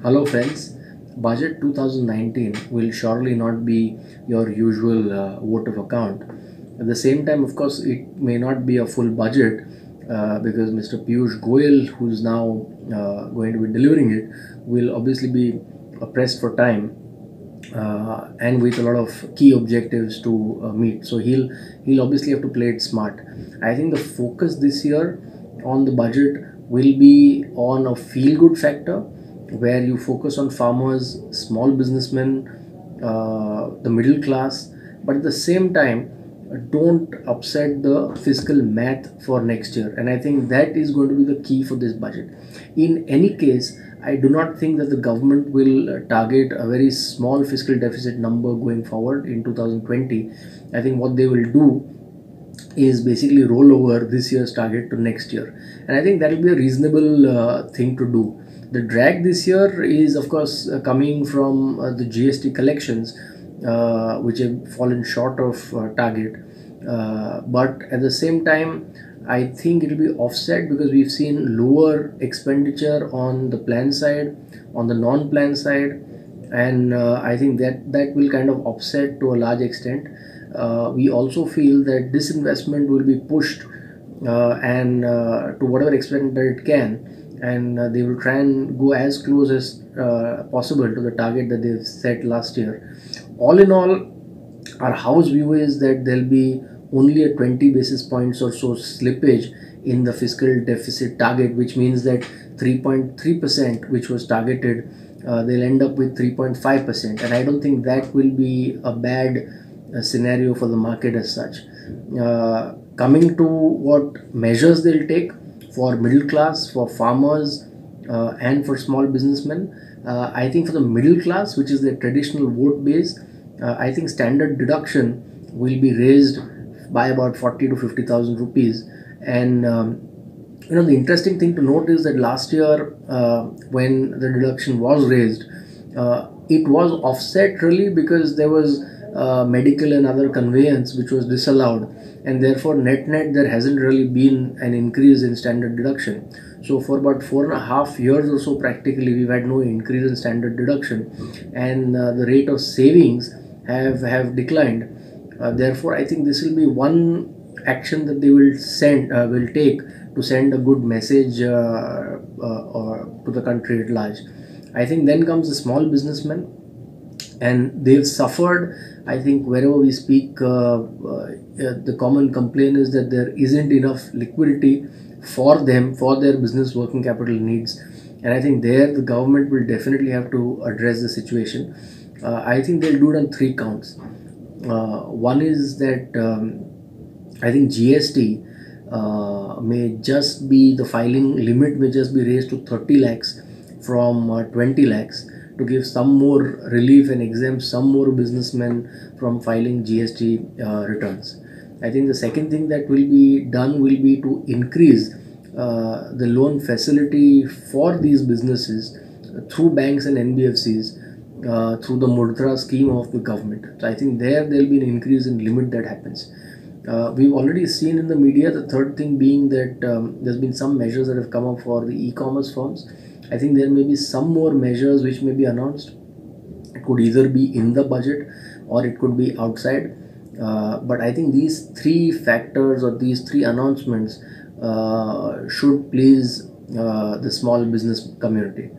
Hello friends, Budget 2019 will surely not be your usual vote of account. At the same time, of course, it may not be a full budget because Mr. Piyush Goyal, who's now going to be delivering it, will obviously be pressed for time and with a lot of key objectives to meet. So he'll obviously have to play it smart. I think the focus this year on the budget will be on a feel good factor where you focus on farmers, small businessmen, the middle class, but at the same time don't upset the fiscal math for next year. And I think that is going to be the key for this budget. In any case, I do not think that the government will target a very small fiscal deficit number going forward in 2020. I think what they will do is basically roll over this year's target to next year, and I think that will be a reasonable thing to do. The drag this year is, of course, coming from the GST collections, which have fallen short of target. But at the same time, I think it will be offset because we've seen lower expenditure on the plan side, on the non-plan side, and I think that will kind of offset to a large extent. We also feel that this investment will be pushed and to whatever extent that it can, and they will try and go as close as possible to the target that they've set last year. All in all, our house view is that there'll be only a 20 basis points or so slippage in the fiscal deficit target, which means that 3.3%, which was targeted, they'll end up with 3.5%, and I don't think that will be a bad scenario for the market as such. Coming to what measures they'll take for middle class, for farmers, and for small businessmen, I think for the middle class, which is the traditional vote base, I think standard deduction will be raised by about 40 to 50,000 rupees. And the interesting thing to note is that last year, when the deduction was raised, it was offset really because there was medical and other conveyance which was disallowed, and therefore net there hasn't really been an increase in standard deduction. So for about 4.5 years or so, practically we've had no increase in standard deduction, and the rate of savings have declined. Therefore, I think this will be one action that they will take to send a good message to the country at large. I think then comes the small businessmen, and they've suffered. I think wherever we speak, the common complaint is that there isn't enough liquidity for them, for their business working capital needs, and I think there the government will definitely have to address the situation. I think they'll do it on three counts. One is that I think GST may just be, the filing limit may just be raised to 30 lakhs from 20 lakhs to give some more relief and exempt some more businessmen from filing GST returns. I think the second thing that will be done will be to increase the loan facility for these businesses through banks and NBFCs through the Mudra scheme of the government. So I think there'll be an increase in limit that happens. We've already seen in the media the third thing being that there's been some measures that have come up for the e-commerce firms. I think there may be some more measures which may be announced. It could either be in the budget or it could be outside. But I think these three factors or these three announcements should please the small business community.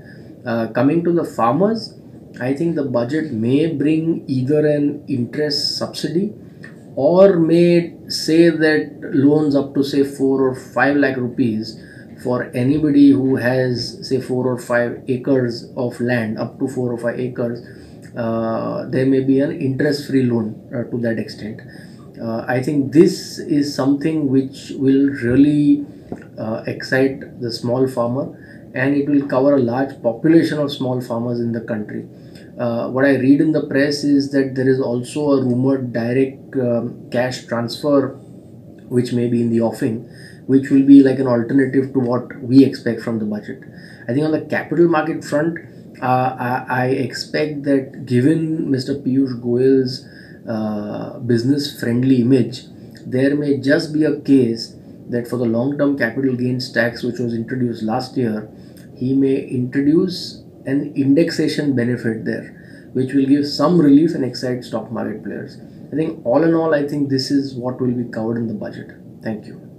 Coming to the farmers, I think the budget may bring either an interest subsidy or may say that loans up to say 4 or 5 lakh rupees for anybody who has say 4 or 5 acres of land, up to 4 or 5 acres, there may be an interest-free loan to that extent. I think this is something which will really excite the small farmer, and it will cover a large population of small farmers in the country. What I read in the press is that there is also a rumored direct cash transfer which may be in the offing, which will be like an alternative to what we expect from the budget. I think on the capital market front, I expect that given Mr. Piyush Goyal's business-friendly image, there may just be a case that for the long-term capital gains tax which was introduced last year, he may introduce an indexation benefit there, which will give some relief and excite stock market players. I think all in all, I think this is what will be covered in the budget. Thank you.